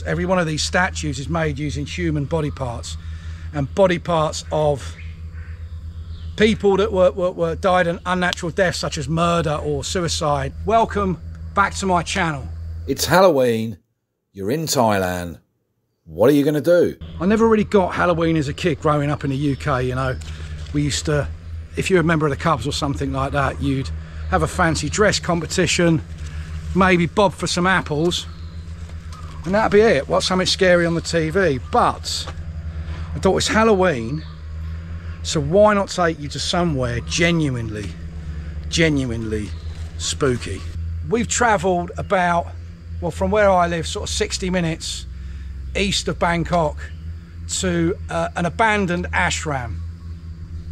Every one of these statues is made using human body parts, and body parts of people that were died an unnatural death, such as murder or suicide. Welcome back to my channel. It's Halloween, you're in Thailand, what are you going to do? I never really got Halloween as a kid growing up in the UK, you know. We used to, if you're a member of the Cubs or something like that, you'd have a fancy dress competition, maybe bob for some apples, and that'd be it. Watch something scary on the TV. But I thought it's Halloween, so why not take you to somewhere genuinely spooky? We've travelled about, well, from where I live, sort of 60 minutes east of Bangkok to an abandoned ashram.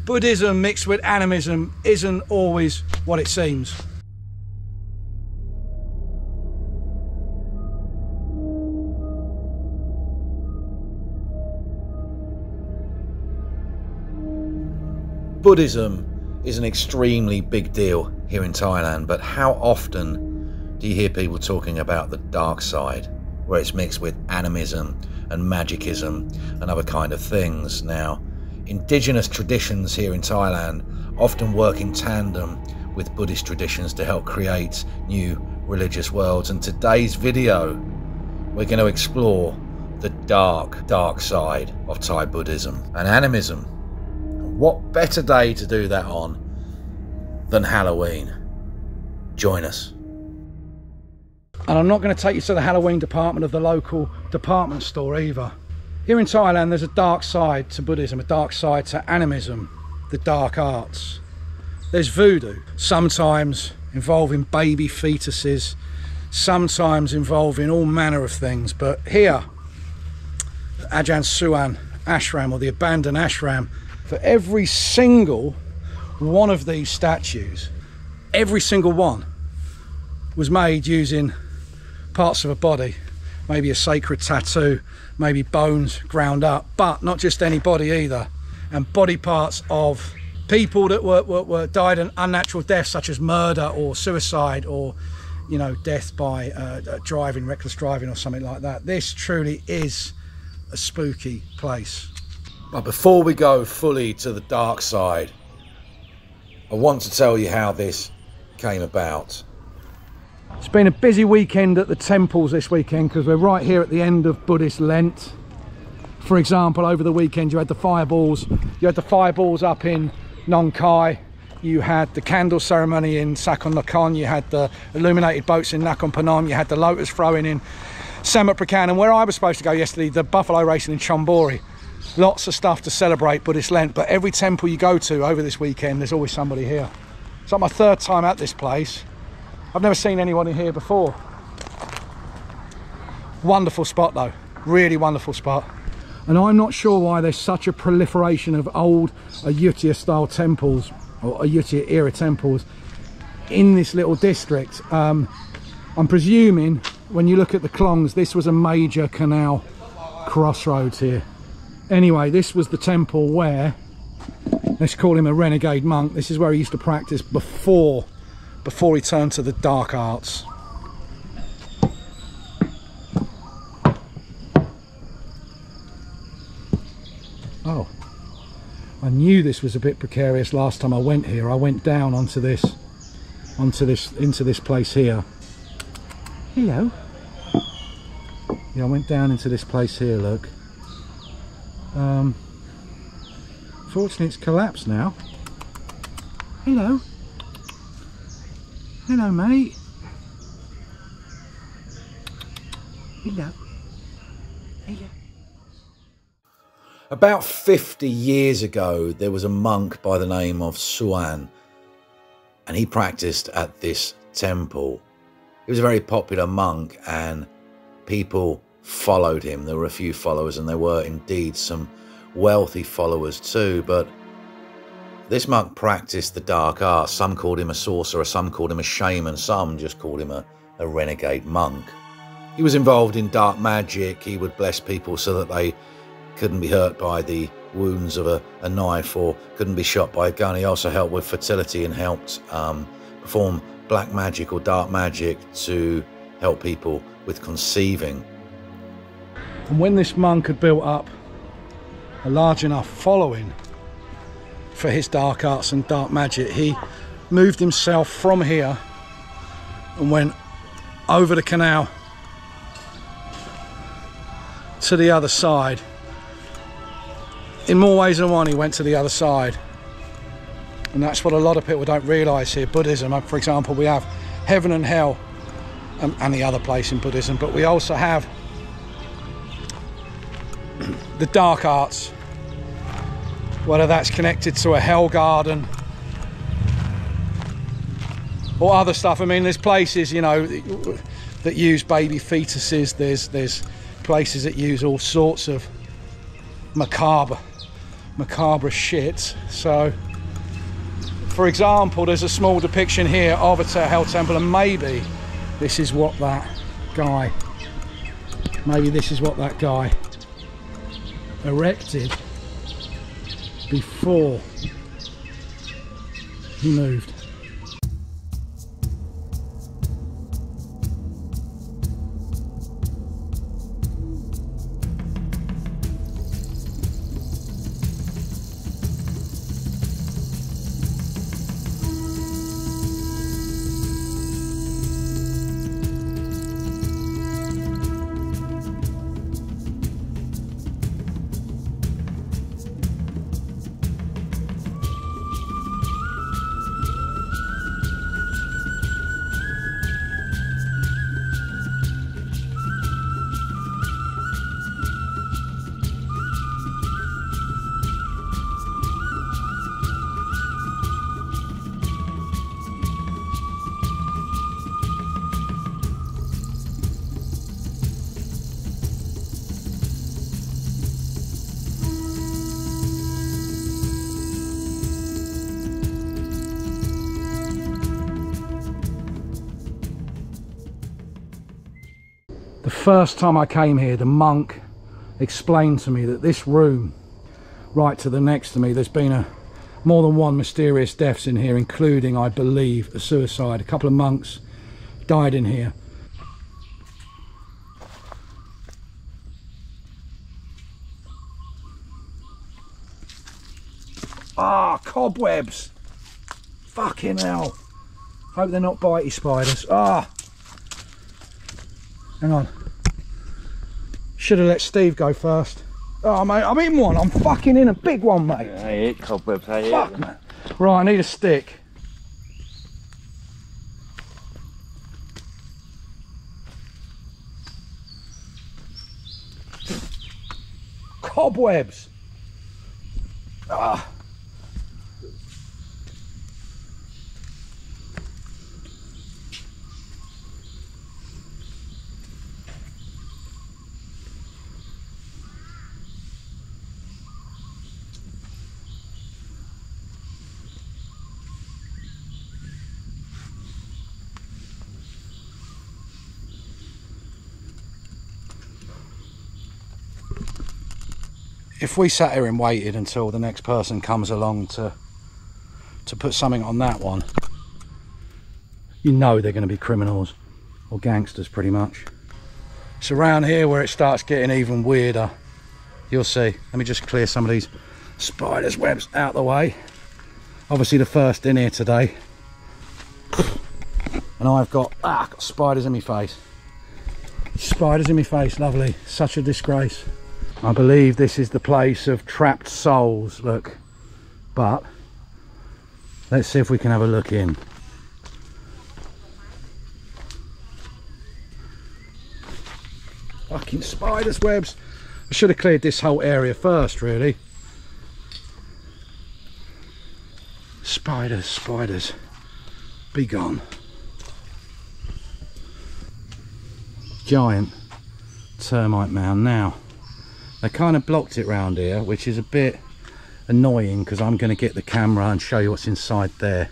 Buddhism mixed with animism isn't always what it seems. Buddhism is an extremely big deal here in Thailand, but how often do you hear people talking about the dark side, where it's mixed with animism and magicism and other kind of things? Now, indigenous traditions here in Thailand often work in tandem with Buddhist traditions to help create new religious worlds, and today's video we're going to explore the dark side of Thai Buddhism and animism. What better day to do that on than Halloween? Join us. And I'm not going to take you to the Halloween department of the local department store either. Here in Thailand there's a dark side to Buddhism, a dark side to animism, the dark arts. There's voodoo, sometimes involving baby fetuses, sometimes involving all manner of things, but here, Ajarn Suan ashram, or the abandoned ashram, for every single one of these statues, every single one was made using parts of a body, maybe a sacred tattoo, maybe bones ground up, but not just any body either, and body parts of people that were died an unnatural death, such as murder or suicide, or, you know, death by driving, reckless driving or something like that. This truly is a spooky place. But before we go fully to the dark side, I want to tell you how this came about. It's been a busy weekend at the temples this weekend, because we're right here at the end of Buddhist Lent. For example, over the weekend you had the fireballs. You had the fireballs up in Nong Khai. You had the candle ceremony in Sakon Nakhon. You had the illuminated boats in Nakhon Phanom. You had the lotus throwing in Samut Prakan. And where I was supposed to go yesterday, the buffalo racing in Chonburi. Lots of stuff to celebrate Buddhist Lent, but every temple you go to over this weekend, there's always somebody here. It's like my third time at this place. I've never seen anyone in here before. Wonderful spot though, really wonderful spot. And I'm not sure why there's such a proliferation of old Ayutthaya style temples, or Ayutthaya era temples, in this little district. I'm presuming, when you look at the Klongs, this was a major canal crossroads here. Anyway, this was the temple where, let's call him a renegade monk, this is where he used to practice before he turned to the dark arts. Oh, I knew this was a bit precarious last time I went here. I went down into this place here. Hello. Yeah, I went down into this place here, look. Fortunately it's collapsed now. Hello. Hello, mate. Hello. Hello. About 50 years ago, there was a monk by the name of Chuan, and he practiced at this temple. He was a very popular monk, and people followed him. There were a few followers, and there were indeed some wealthy followers too, but this monk practiced the dark arts. Some called him a sorcerer, some called him a shaman, some just called him a renegade monk. He was involved in dark magic. He would bless people so that they couldn't be hurt by the wounds of a knife, or couldn't be shot by a gun. He also helped with fertility and helped perform black magic or dark magic to help people with conceiving. And when this monk had built up a large enough following for his dark arts and dark magic, he moved himself from here and went over the canal to the other side. In more ways than one, he went to the other side. And that's what a lot of people don't realise here. Buddhism, for example, we have heaven and hell, and the other place in Buddhism, but we also have the dark arts, whether that's connected to a hell garden or other stuff. I mean, there's places, you know, that use baby fetuses. There's places that use all sorts of macabre shit. So, for example, there's a small depiction here of a hell temple, and maybe this is what that guy erected before he moved. The first time I came here, the monk explained to me that this room right to the next to me, there's been more than one mysterious deaths in here, including, I believe, a suicide. A couple of monks died in here. Ah, cobwebs! Fucking hell! Hope they're not bitey spiders. Ah! Hang on. Should have let Steve go first. Oh, mate, I'm in one. I'm fucking in a big one, mate. I hate cobwebs. I hate Fuck, them. man. Right, I need a stick. Cobwebs. Ah. If we sat here and waited until the next person comes along to put something on that one, you know they're going to be criminals or gangsters pretty much. It's around here where it starts getting even weirder. You'll see. Let me just clear some of these spiders' webs out the way. Obviously the first in here today. And I've got spiders in my face. Spiders in my face, lovely. Such a disgrace. I believe this is the place of trapped souls, look. But let's see if we can have a look in. Fucking spiders' webs. I should have cleared this whole area first, really. Spiders, spiders. Be gone. Giant termite mound. Now, they kind of blocked it round here, which is a bit annoying because I'm going to get the camera and show you what's inside there.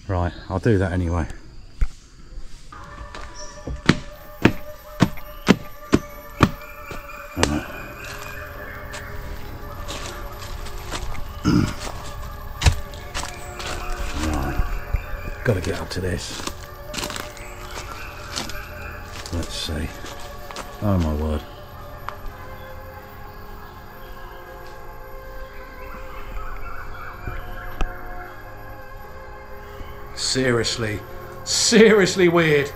Right, I'll do that anyway. Right. Right. Got to get up to this. Let's see. Oh my word. seriously, seriously weird.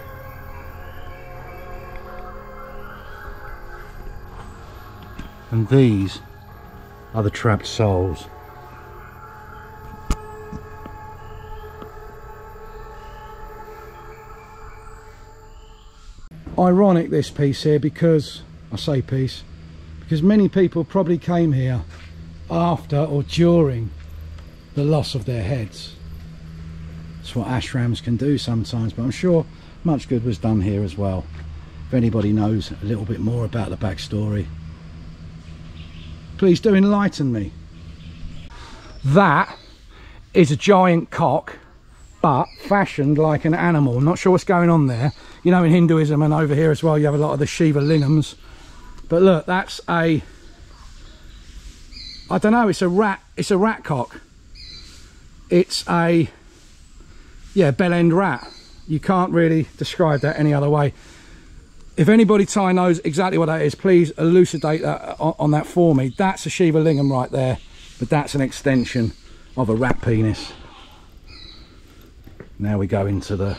And these are the trapped souls. Ironic, this piece here, because I say piece because many people probably came here after or during the loss of their heads. That's what ashrams can do sometimes, but I'm sure much good was done here as well. If anybody knows a little bit more about the backstory, please do enlighten me. That is a giant cock, but fashioned like an animal. I'm not sure what's going on there. You know, in Hinduism and over here as well, you have a lot of the Shiva lingams. But look, that's a, I don't know, it's a rat cock. It's a, yeah, bell end rat. You can't really describe that any other way. If anybody Thai knows exactly what that is, please elucidate that on that for me. That's a Shiva lingam right there, but that's an extension of a rat penis. Now we go into the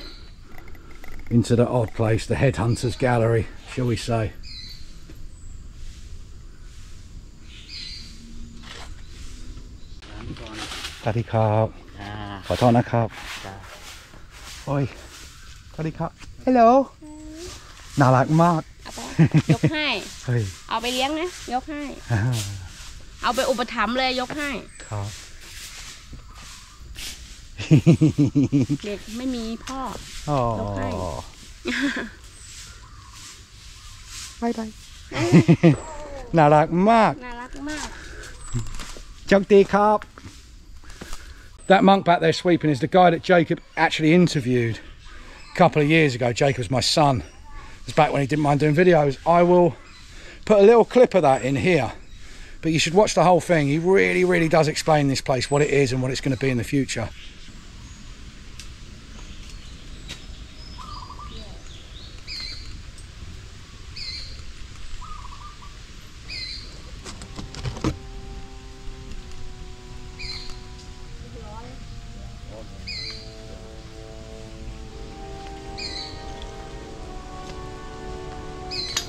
odd place, the headhunters gallery, shall we say. Tadi khap. Khao thot nakrab. Oi. Tadi khap. Hello. น่ารักมาก ยกให้เอาไปเลี้ยงนะยกให้เอาไปอุปถัมภ์เลยยกให้ครับเด็กไม่มีพ่อยกให้ไปไปน่ารักมากน่ารักมาก โชคดีครับ That monk back there sweeping is the guy that Jacob actually interviewed a couple of years ago. Jacob was my son. It was back when he didn't mind doing videos. I will put a little clip of that in here, but you should watch the whole thing. He really does explain this place, what it is and what it's going to be in the future.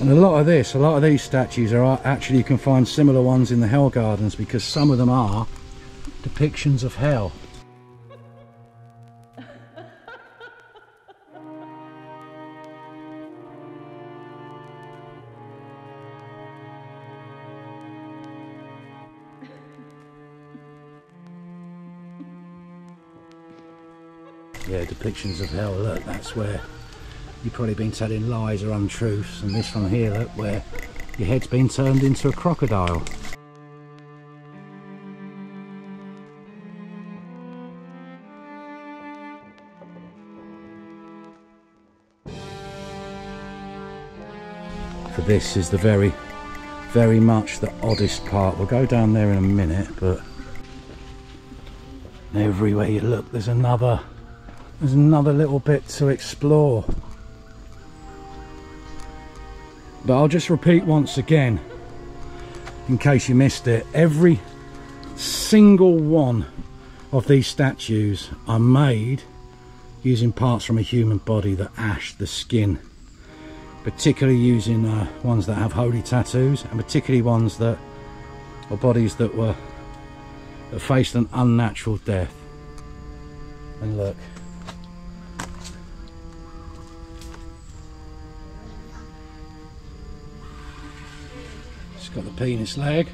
And a lot of these statues are actually, you can find similar ones in the Hell Gardens, because some of them are depictions of hell. Yeah, depictions of hell. Look, that's where you've probably been telling lies or untruths, and this one here, look, where your head's been turned into a crocodile. For this is the very much the oddest part. We'll go down there in a minute, but everywhere you look there's another little bit to explore. But I'll just repeat once again, in case you missed it, every single one of these statues are made using parts from a human body, the ash, the skin, particularly using ones that have holy tattoos, and particularly ones that, or bodies that faced an unnatural death. And look, got the penis leg.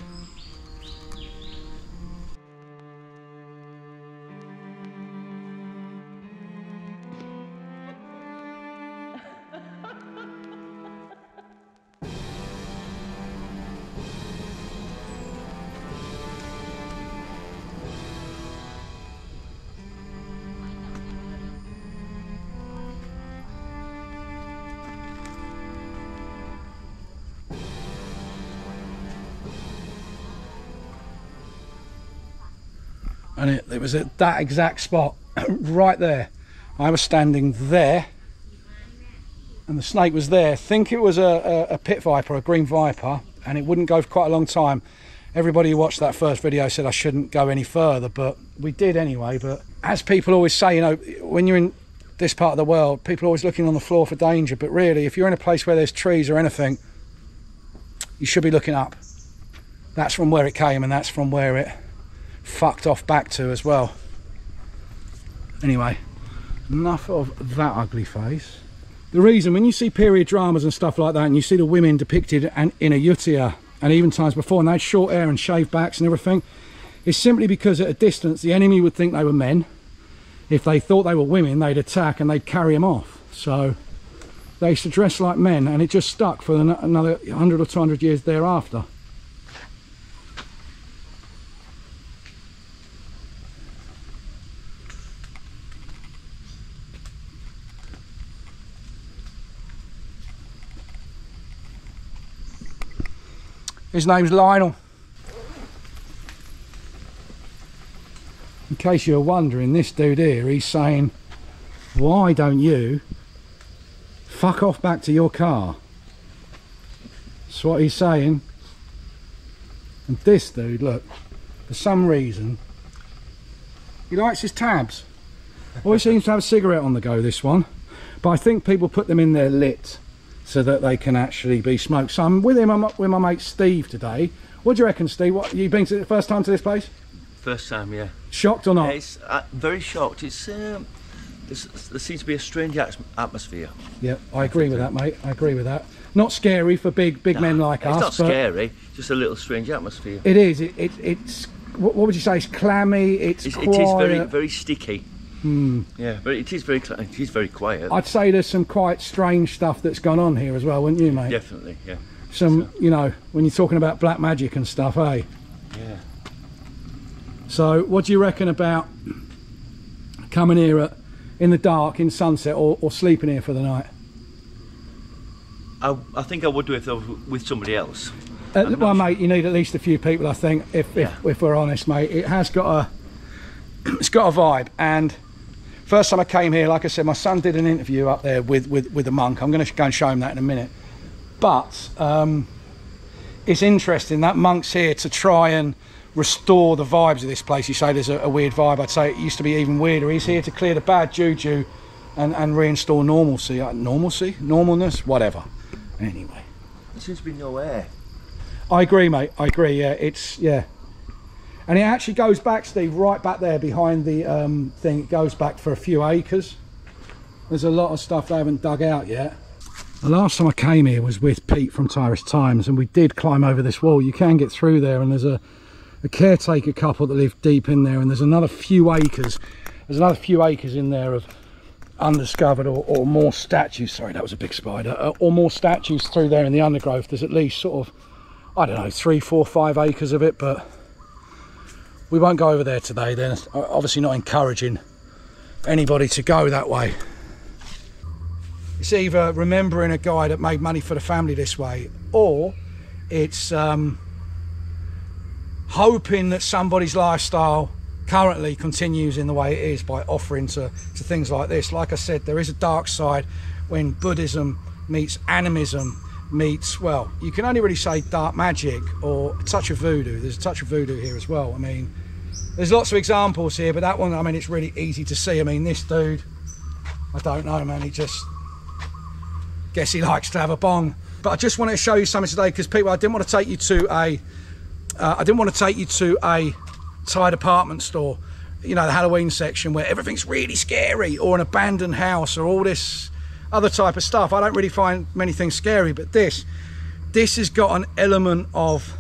And it was at that exact spot right there. I was standing there and the snake was there. Think it was a pit viper, a green viper, and it wouldn't go for quite a long time. Everybody who watched that first video said I shouldn't go any further, but we did anyway. But as people always say, you know, when you're in this part of the world, people are always looking on the floor for danger, but really, if you're in a place where there's trees or anything, you should be looking up. That's from where it came, and that's from where it fucked off back to as well. Anyway, enough of that ugly face. The reason, when you see period dramas and stuff like that, and you see the women depicted in a yutia, and even times before, and they had short hair and shaved backs and everything, it's simply because at a distance the enemy would think they were men. If they thought they were women, they'd attack and they'd carry them off. So they used to dress like men, and it just stuck for another 100 or 200 years thereafter. His name's Lionel. In case you're wondering, this dude here, he's saying, why don't you fuck off back to your car? That's what he's saying. And this dude, look, for some reason, he likes his tabs. Always seems to have a cigarette on the go, this one. But I think people put them in there lit so that they can actually be smoked. So I'm with him, I'm up with my mate Steve today. What do you reckon, Steve? What, you been to the first time to this place? First time, yeah. Shocked or not? Yeah, it's very shocked. It's there seems to be a strange atmosphere. Yeah, I agree with that, mate. I agree with that. Not scary for big men like us. It's not scary. Just a little strange atmosphere. It is. It's what would you say? It's clammy. It's quiet. It is very, very sticky. Yeah, but it is very quiet. I'd say there's some quite strange stuff that's gone on here as well, wouldn't you, mate? Definitely, yeah. You know, when you're talking about black magic and stuff, eh? Yeah. So, what do you reckon about coming here in the dark, in sunset, or sleeping here for the night? I think I would do it if I was with somebody else. Well, mate, you need at least a few people, I think, if we're honest, mate. It has got a vibe. And first time I came here, like I said, my son did an interview up there with a monk. I'm going to go and show him that in a minute. But it's interesting that monk's here to try and restore the vibes of this place. You say there's a weird vibe. I'd say it used to be even weirder. He's here to clear the bad juju and reinstall normalcy. Normalness, whatever. Anyway, there seems to be no air. I agree, mate. I agree. Yeah, and it actually goes back, Steve, right back there behind the thing. It goes back for a few acres. There's a lot of stuff they haven't dug out yet. The last time I came here was with Pete from Tyrus Times, and we did climb over this wall. You can get through there, and there's a caretaker couple that live deep in there, and there's another few acres. There's another few acres in there of undiscovered or more statues. Sorry, that was a big spider. Or more statues through there in the undergrowth. There's at least sort of, I don't know, 3, 4, 5 acres of it, but we won't go over there today. Then obviously not encouraging anybody to go that way. It's either remembering a guy that made money for the family this way, or it's hoping that somebody's lifestyle currently continues in the way it is by offering to things like this. Like I said, there is a dark side when Buddhism meets animism meets, well, you can only really say dark magic or a touch of voodoo. There's a touch of voodoo here as well. I mean, there's lots of examples here, but that one, I mean, it's really easy to see. I mean, this dude, I don't know, man, he just, guess he likes to have a bong. But I just wanted to show you something today, because people, I didn't want to take you to a Thai department store, you know, the Halloween section where everything's really scary, or an abandoned house, or all this other type of stuff. I don't really find many things scary, but this has got an element of,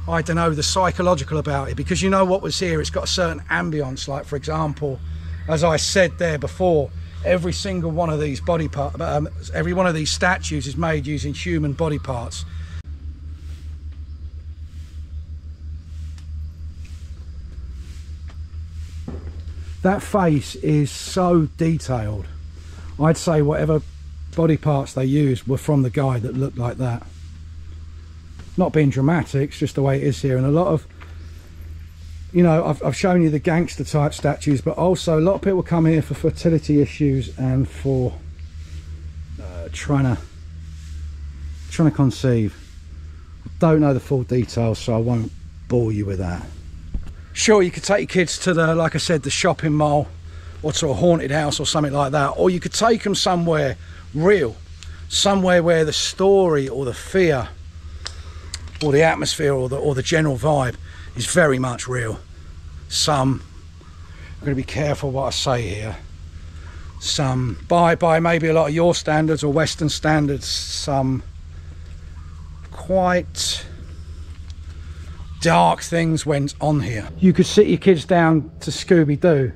I don't know, the psychological about it, because you know what was here, it's got a certain ambience. Like, for example, as I said there before, every single one of these body parts, every one of these statues is made using human body parts. That face is so detailed. I'd say whatever body parts they used were from the guy that looked like that. Not being dramatic, it's just the way it is here. And a lot of, you know, I've shown you the gangster type statues, but also a lot of people come here for fertility issues and for trying to conceive. I don't know the full details, so I won't bore you with that. Sure, you could take your kids to the, like I said, the shopping mall, or to a haunted house or something like that, or you could take them somewhere real, somewhere where the story or the fear or the atmosphere or the general vibe is very much real. Some, I'm going to be careful what I say here, some by maybe a lot of your standards or Western standards, some quite dark things went on here. You could sit your kids down to Scooby-Doo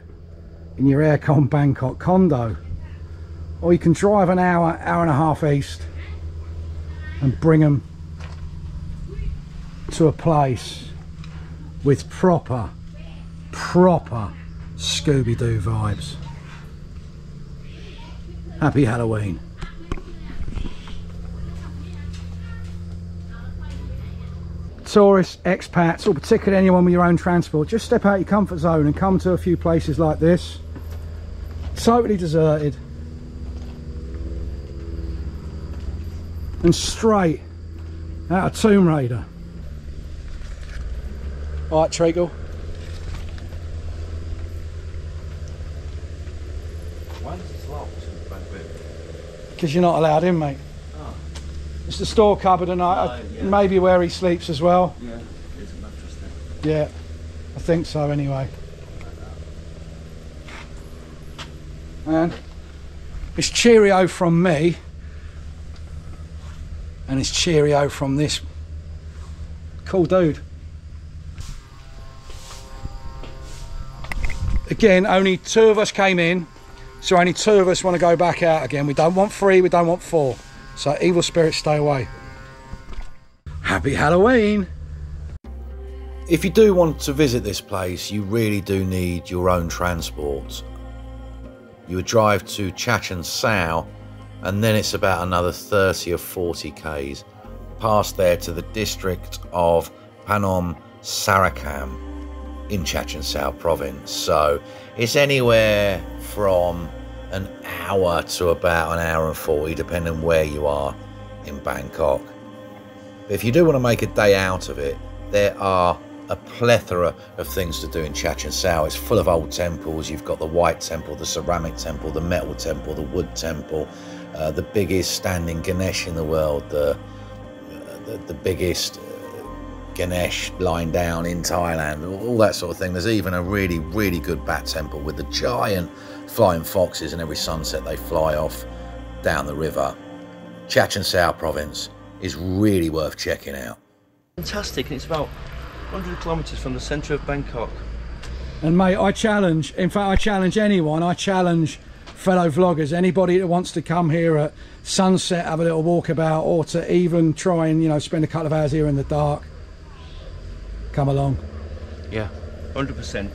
in your aircon Bangkok condo, or you can drive an hour and a half east and bring them to a place with proper Scooby-Doo vibes. Happy Halloween. Tourists, expats, or particularly anyone with your own transport, just step out your comfort zone and come to a few places like this. Totally deserted and straight out of Tomb Raider. Alright, Treacle. Why is it locked in the back room? Because you're not allowed in, mate. Oh. It's the store cupboard, and Yeah. maybe where he sleeps as well. Yeah, there's a mattress there. Yeah, I think so anyway. And it's cheerio from me, and it's cheerio from this cool dude. Again, only 2 of us came in, so only 2 of us want to go back out again. We don't want 3, we don't want 4. So evil spirits, stay away. Happy Halloween. If you do want to visit this place, you really do need your own transport. You would drive to Chanchoengsao, and then it's about another 30 or 40 k's past there to the district of Phanom Sarakham in Chanchoengsao Province. So it's anywhere from an hour to about an hour and 40, depending where you are in Bangkok. But if you do want to make a day out of it, there are a plethora of things to do in Chanchoengsao. It's full of old temples. You've got the white temple, the ceramic temple, the metal temple, the wood temple, the biggest standing Ganesh in the world, the biggest Ganesh lying down in Thailand, all that sort of thing. There's even a really good bat temple with the giant flying foxes, and every sunset they fly off down the river. Chanchoengsao Province is really worth checking out. Fantastic, and it's about 100 kilometres from the centre of Bangkok. And mate, I challenge anyone, I challenge fellow vloggers, anybody that wants to come here at sunset, have a little walkabout, or to even try and, you know, spend a couple of hours here in the dark, come along. Yeah, 100%.